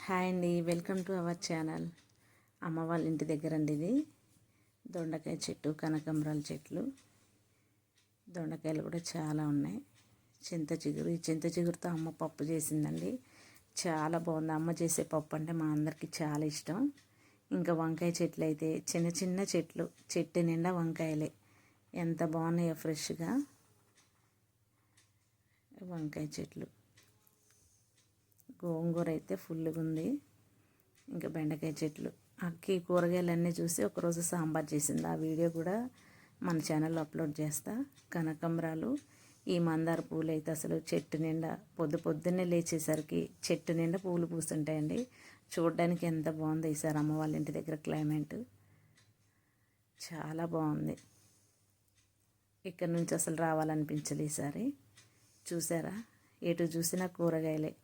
Hi అండి, welcome to our channel. అమ్మ వాళ్ళ ఇంటి దగ్గర అండి ఇది. దొండకాయ చెట్టు, కనకాంబరాల చెట్లు, దొండకాయలు కూడా చాలా ఉన్నాయి. చింత చిగురు, ఈ చింత చిగురుతో అమ్మ పప్పు చేసిందండి. చాలా బాగుంది. అమ్మ చేసే పప్పు అంటే మా అందరికీ చాలా ఇష్టం. ఇంకా వంకాయ చెట్లు అయితే చిన్న చిన్న చెట్లు, చెట్టు నిండా వంకాయలే. ఎంత బాగున్నాయో ఫ్రెష్గా వంకాయ చెట్లు. గోంగూర అయితే ఫుల్గా ఉంది. ఇంకా బెండకాయ చెట్లు. అక్కి కూరగాయలన్నీ చూసి ఒకరోజు సాంబార్ చేసింది. ఆ వీడియో కూడా మన ఛానల్లో అప్లోడ్ చేస్తా. కనకాంబరాలు, ఈ మందార పూలు అయితే అసలు చెట్టు నిండా పొద్దున్నే లేచేసరికి చెట్టు నిండా పూలు పూస్తుంటాయండి. చూడడానికి ఎంత బాగుందో ఈసారి అమ్మ వాళ్ళ ఇంటి దగ్గర క్లైమేట్ చాలా బాగుంది. ఇక్కడ నుంచి అసలు రావాలనిపించలేదు ఈసారి. చూసారా, ఎటు చూసినా కూరగాయలే.